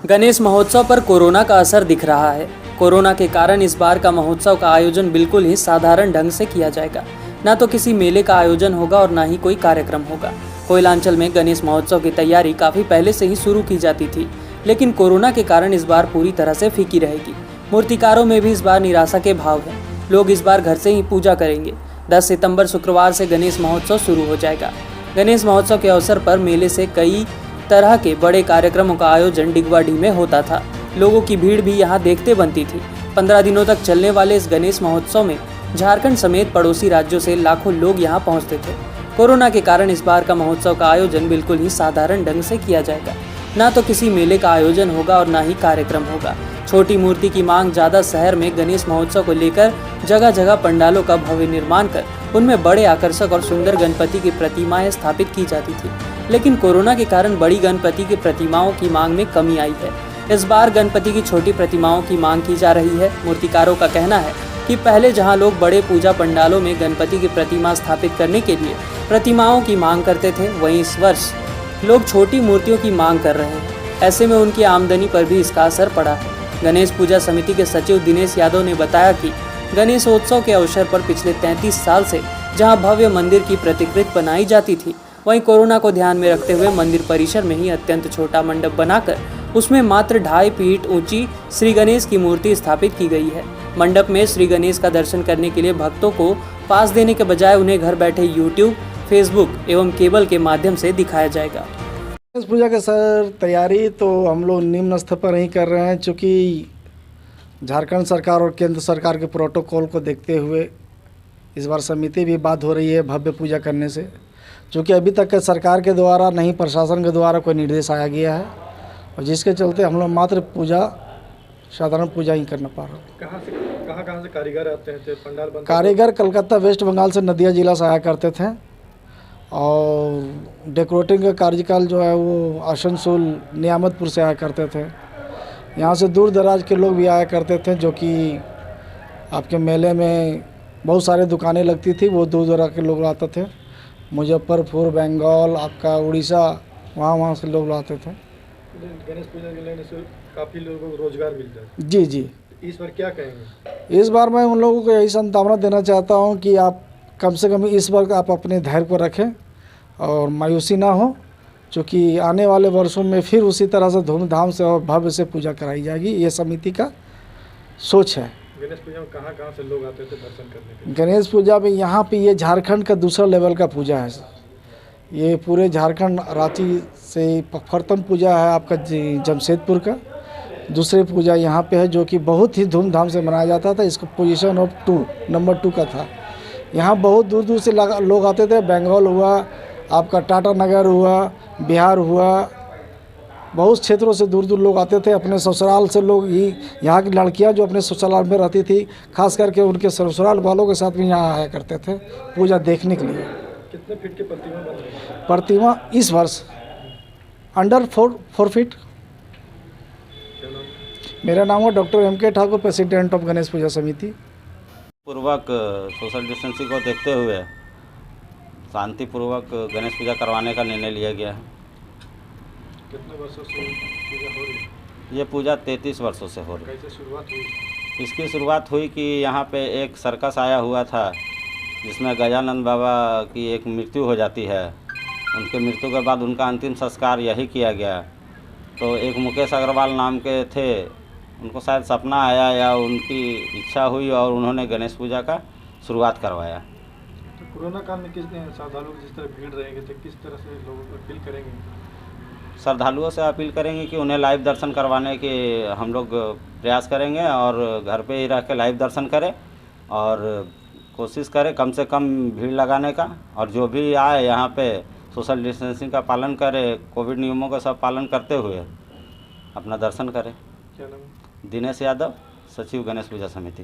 गणेश महोत्सव पर कोरोना का असर दिख रहा है। कोरोना के कारण इस बार का महोत्सव का आयोजन बिल्कुल ही साधारण ढंग से किया जाएगा। न तो किसी मेले का आयोजन होगा और न ही कोई कार्यक्रम होगा। कोयलांचल में गणेश महोत्सव की तैयारी काफी पहले से ही शुरू की जाती थी, लेकिन कोरोना के कारण इस बार पूरी तरह से फीकी रहेगी। मूर्तिकारों में भी इस बार निराशा के भाव है। लोग इस बार घर से ही पूजा करेंगे। 10 सितंबर शुक्रवार से गणेश महोत्सव शुरू हो जाएगा। गणेश महोत्सव के अवसर पर मेले से कई तरह के बड़े कार्यक्रमों का आयोजन डिगवाडी में होता था। लोगों की भीड़ भी यहाँ देखते बनती थी। 15 दिनों तक चलने वाले इस गणेश महोत्सव में झारखंड समेत पड़ोसी राज्यों से लाखों लोग यहाँ पहुँचते थे। कोरोना के कारण इस बार का महोत्सव का आयोजन बिल्कुल ही साधारण ढंग से किया जाएगा। न तो किसी मेले का आयोजन होगा और न ही कार्यक्रम होगा। छोटी मूर्ति की मांग ज्यादा शहर में गणेश महोत्सव को लेकर जगह जगह पंडालों का भव्य निर्माण कर उनमें बड़े आकर्षक और सुंदर गणपति की प्रतिमाएं स्थापित की जाती थी, लेकिन कोरोना के कारण बड़ी गणपति की प्रतिमाओं की मांग में कमी आई है। इस बार गणपति की छोटी प्रतिमाओं की मांग की जा रही है। मूर्तिकारों का कहना है कि पहले जहां लोग बड़े पूजा पंडालों में गणपति की प्रतिमा स्थापित करने के लिए प्रतिमाओं की मांग करते थे, वहीं इस वर्ष लोग छोटी मूर्तियों की मांग कर रहे हैं। ऐसे में उनकी आमदनी पर भी इसका असर पड़ा है। गणेश पूजा समिति के सचिव दिनेश यादव ने बताया कि गणेशोत्सव के अवसर पर पिछले 33 साल से जहां भव्य मंदिर की प्रतिकृति बनाई जाती थी, वहीं कोरोना को ध्यान में रखते हुए मंदिर परिसर में ही अत्यंत छोटा मंडप बनाकर उसमें मात्र 2.5 फीट ऊंची श्री गणेश की मूर्ति स्थापित की गई है। मंडप में श्री गणेश का दर्शन करने के लिए भक्तों को पास देने के बजाय उन्हें घर बैठे यूट्यूब, फेसबुक एवं केबल के माध्यम से दिखाया जाएगा। गणेश पूजा के सर तैयारी तो हम लोग निम्न स्तर पर ही कर रहे हैं, चूँकि झारखंड सरकार और केंद्र सरकार के प्रोटोकॉल को देखते हुए इस बार समिति भी बात हो रही है भव्य पूजा करने से, चूँकि अभी तक सरकार के द्वारा नहीं प्रशासन के द्वारा कोई निर्देश आया गया है, और जिसके चलते हम लोग मात्र पूजा साधारण पूजा ही करना पा रहे हैं। कहाँ से कारीगर आते हैं? पंडाल बनते? कारीगर कलकत्ता वेस्ट बंगाल से नदिया जिला से आया करते थे, और डेकोरेटिंग का कार्यकाल जो है वो आसनसोल नियामतपुर से आया करते थे। यहाँ से दूर दराज के लोग भी आया करते थे, जो कि आपके मेले में बहुत सारे दुकानें लगती थी, वो दूर दराज के लोग आते थे। मुजफ्फरपुर, बंगाल, आपका उड़ीसा, वहाँ से लोग आते थे। गणेश पूजा के लेने से काफ़ी लोगों को रोजगार मिलता है। जी जी। इस बार क्या कहेंगे? इस बार मैं उन लोगों को यही संभावना देना चाहता हूँ कि आप कम से कम इस बार आप अपने धैर्य को रखें और मायूसी ना हो, क्योंकि आने वाले वर्षों में फिर उसी तरह से धूमधाम से और भव्य से पूजा कराई जाएगी। ये समिति का सोच है। गणेश पूजा में कहाँ से लोग आते थे दर्शन करने के लिए? गणेश पूजा में यहाँ पे ये झारखंड का दूसरा लेवल का पूजा है। ये पूरे झारखंड, रांची से प्रथम पूजा है आपका जमशेदपुर का। दूसरी पूजा यहाँ पे है जो कि बहुत ही धूमधाम से मनाया जाता था। इसको पोजीशन ऑफ 2 नंबर 2 का था। यहाँ बहुत दूर दूर से लोग आते थे। बंगाल हुआ, आपका टाटा नगर हुआ, बिहार हुआ, बहुत क्षेत्रों से दूर दूर लोग आते थे। अपने ससुराल से लोग ही, यहाँ की लड़कियाँ जो अपने ससुराल में रहती थी, खास करके उनके ससुराल वालों के साथ भी यहाँ आया करते थे पूजा देखने के लिए। कितने फीट की प्रतिमा बन रही है? प्रतिमा इस वर्ष अंडर 4 फीट। मेरा नाम है doctor MK Thakur, president of Ganesh Puja समिति। पूर्वक सोशल डिस्टेंसिंग को देखते हुए शांतिपूर्वक गणेश पूजा करवाने का निर्णय लिया गया है। कितने वर्षों से पूजा हो रही है? ये पूजा 33 वर्षों से हो रही है। कैसे शुरुआत हुई? इसकी शुरुआत हुई कि यहाँ पे एक सर्कस आया हुआ था, जिसमें गजानंद बाबा की एक मृत्यु हो जाती है। उनके मृत्यु के बाद उनका अंतिम संस्कार यही किया गया। तो एक मुकेश अग्रवाल नाम के थे, उनको शायद सपना आया या उनकी इच्छा हुई और उन्होंने गणेश पूजा का शुरुआत करवाया। तो कोरोना काल में श्रद्धालुओं की जिस तरह भीड़ रहेगी, तो किस तरह से लोगों को अपील करेंगे? श्रद्धालुओं से अपील करेंगे कि उन्हें लाइव दर्शन करवाने के हम लोग प्रयास करेंगे, और घर पे ही रह के लाइव दर्शन करें और कोशिश करें कम से कम भीड़ लगाने का। और जो भी आए यहाँ पे सोशल डिस्टेंसिंग का पालन करें, कोविड नियमों का सब पालन करते हुए अपना दर्शन करें। क्या नाम? दिनेश यादव, सचिव गणेश पूजा समिति।